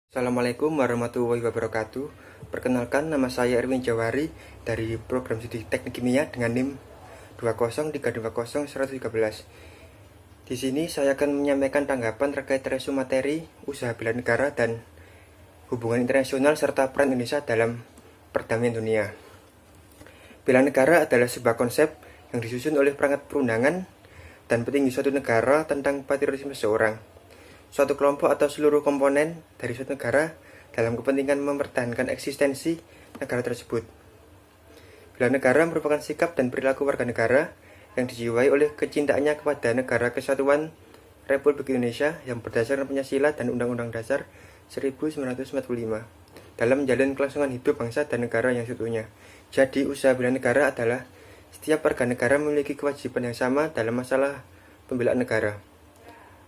Assalamualaikum warahmatullahi wabarakatuh. Perkenalkan, nama saya Erwin Jawari dari program studi Teknik Kimia dengan NIM 203201113. Di sini saya akan menyampaikan tanggapan terkait resume materi usaha bela negara dan hubungan internasional serta peran Indonesia dalam perdamaian dunia. Bela negara adalah sebuah konsep yang disusun oleh perangkat perundangan dan petinggi suatu negara tentang patriotisme seseorang, suatu kelompok atau seluruh komponen dari suatu negara dalam kepentingan mempertahankan eksistensi negara tersebut. Bela negara merupakan sikap dan perilaku warga negara yang dijiwai oleh kecintaannya kepada Negara Kesatuan Republik Indonesia yang berdasarkan Pancasila dan Undang-Undang Dasar 1945 dalam menjalin kelangsungan hidup bangsa dan negara yang seutuhnya. Jadi, usaha bela negara adalah setiap warga negara memiliki kewajiban yang sama dalam masalah pembelaan negara.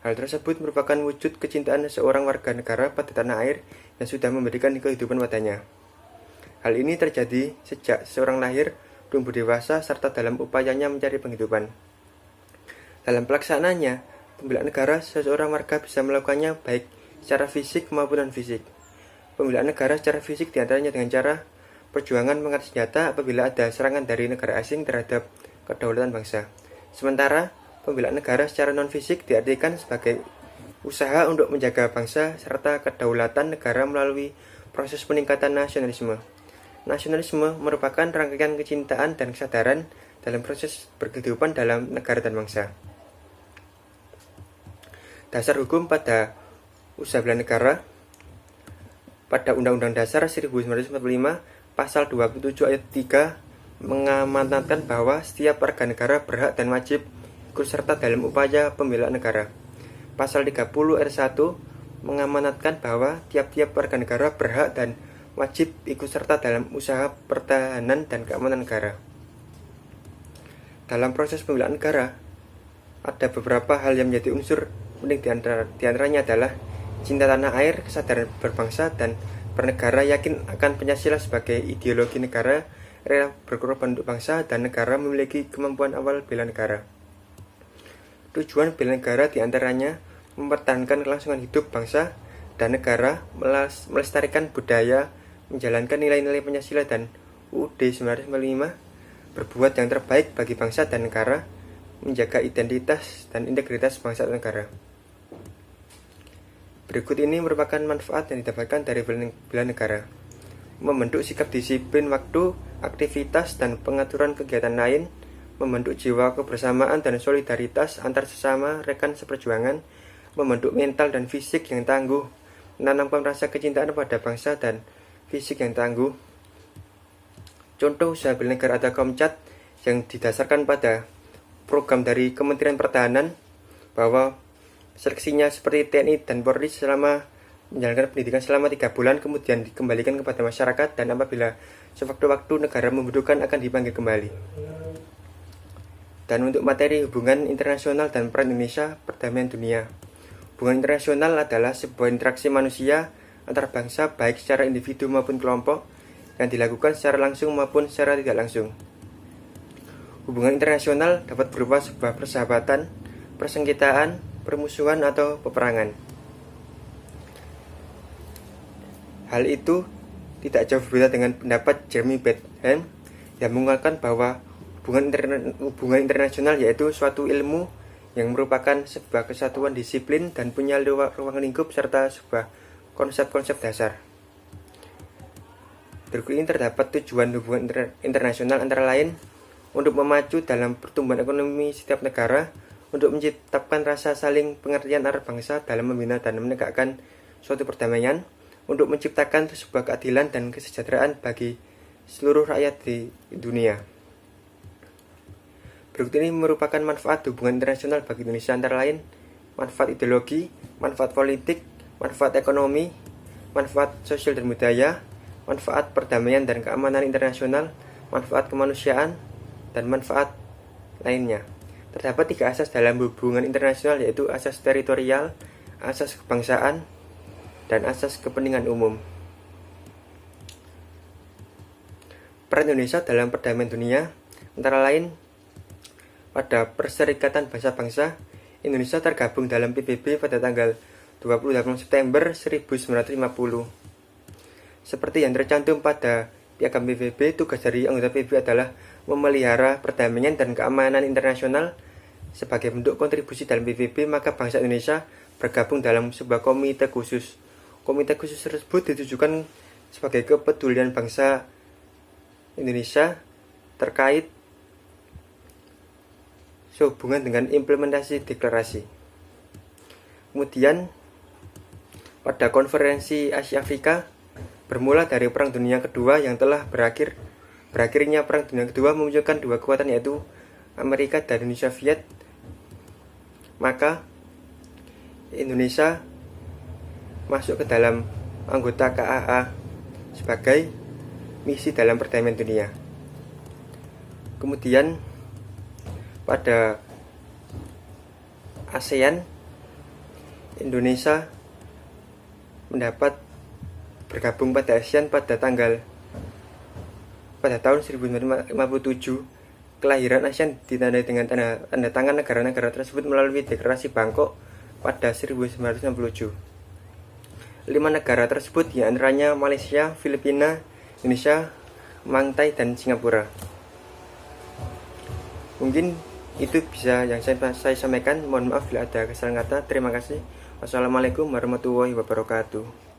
Hal tersebut merupakan wujud kecintaan seorang warga negara pada tanah air yang sudah memberikan kehidupan padanya. Hal ini terjadi sejak seseorang lahir, tumbuh dewasa, serta dalam upayanya mencari penghidupan. Dalam pelaksanaannya, pembelaan negara, seseorang warga bisa melakukannya baik secara fisik maupun non-fisik. Pembelaan negara secara fisik diantaranya dengan cara perjuangan mengangkat senjata apabila ada serangan dari negara asing terhadap kedaulatan bangsa. Sementara, pembelaan negara secara non-fisik diartikan sebagai usaha untuk menjaga bangsa serta kedaulatan negara melalui proses peningkatan nasionalisme. Nasionalisme merupakan rangkaian kecintaan dan kesadaran dalam proses berkehidupan dalam negara dan bangsa. Dasar hukum pada usaha bela negara pada Undang-Undang Dasar 1945 Pasal 27 ayat 3 mengamanatkan bahwa setiap warga negara berhak dan wajib ikut serta dalam upaya pembelaan negara. Pasal 30 ayat 1 mengamanatkan bahwa tiap-tiap warga negara berhak dan wajib ikut serta dalam usaha pertahanan dan keamanan negara. Dalam proses pembelaan negara, ada beberapa hal yang menjadi unsur penting diantaranya adalah cinta tanah air, kesadaran berbangsa dan bernegara, yakin akan Pancasila sebagai ideologi negara, rela berkorban untuk bangsa dan negara, memiliki kemampuan awal bela negara. Tujuan bela negara diantaranya mempertahankan kelangsungan hidup bangsa dan negara, melestarikan budaya, menjalankan nilai-nilai Pancasila dan UUD 1945, berbuat yang terbaik bagi bangsa dan negara, menjaga identitas dan integritas bangsa dan negara. Berikut ini merupakan manfaat yang didapatkan dari bela negara: membentuk sikap disiplin waktu, aktivitas, dan pengaturan kegiatan lain, membentuk jiwa kebersamaan dan solidaritas antar sesama rekan seperjuangan, membentuk mental dan fisik yang tangguh, menanamkan rasa kecintaan pada bangsa dan fisik yang tangguh. Contoh usaha bela negara ada Komcat yang didasarkan pada program dari Kementerian Pertahanan bahwa seleksinya seperti TNI dan Polri selama menjalankan pendidikan selama 3 bulan kemudian dikembalikan kepada masyarakat, dan apabila sewaktu-waktu negara membutuhkan akan dipanggil kembali. Dan untuk materi hubungan internasional dan peran Indonesia perdamaian dunia. Hubungan internasional adalah sebuah interaksi manusia antar bangsa baik secara individu maupun kelompok yang dilakukan secara langsung maupun secara tidak langsung. Hubungan internasional dapat berupa sebuah persahabatan, persengketaan, permusuhan, atau peperangan. Hal itu tidak jauh berbeda dengan pendapat Jeremy Bentham yang mengatakan bahwa hubungan internasional yaitu suatu ilmu yang merupakan sebuah kesatuan disiplin dan punya ruang lingkup serta sebuah konsep-konsep dasar. Berikut ini terdapat tujuan hubungan internasional antara lain untuk memacu dalam pertumbuhan ekonomi setiap negara, untuk menciptakan rasa saling pengertian antar bangsa dalam membina dan menegakkan suatu perdamaian, untuk menciptakan sebuah keadilan dan kesejahteraan bagi seluruh rakyat di dunia. Berikut ini merupakan manfaat hubungan internasional bagi Indonesia antara lain: manfaat ideologi, manfaat politik, manfaat ekonomi, manfaat sosial dan budaya, manfaat perdamaian dan keamanan internasional, manfaat kemanusiaan, dan manfaat lainnya. Terdapat 3 asas dalam hubungan internasional, yaitu asas teritorial, asas kebangsaan, dan asas kepentingan umum. Peran Indonesia dalam perdamaian dunia antara lain: pada Perserikatan Bangsa-Bangsa, Indonesia tergabung dalam PBB pada tanggal 28 September 1950. Seperti yang tercantum pada Piagam PBB, tugas dari anggota PBB adalah memelihara perdamaian dan keamanan internasional. Sebagai bentuk kontribusi dalam PBB, maka bangsa Indonesia bergabung dalam sebuah komite khusus. Komite khusus tersebut ditujukan sebagai kepedulian bangsa Indonesia terkait sehubungan dengan implementasi deklarasi. Kemudian pada konferensi Asia Afrika, bermula dari Perang Dunia Kedua yang telah berakhirnya Perang Dunia Kedua memunculkan dua kekuatan, yaitu Amerika dan Uni Soviet. Maka Indonesia masuk ke dalam anggota KAA sebagai misi dalam perdamaian dunia. Kemudian pada ASEAN, Indonesia mendapat bergabung pada ASEAN pada tahun 1957. Kelahiran ASEAN ditandai dengan tanda tangan negara-negara tersebut melalui Deklarasi Bangkok pada 1967. 5 negara tersebut diantaranya Malaysia, Filipina, Indonesia, Mangtai, dan Singapura. Mungkin itu bisa yang saya sampaikan. Mohon maaf bila ada kesalahan kata. Terima kasih. Wassalamualaikum warahmatullahi wabarakatuh.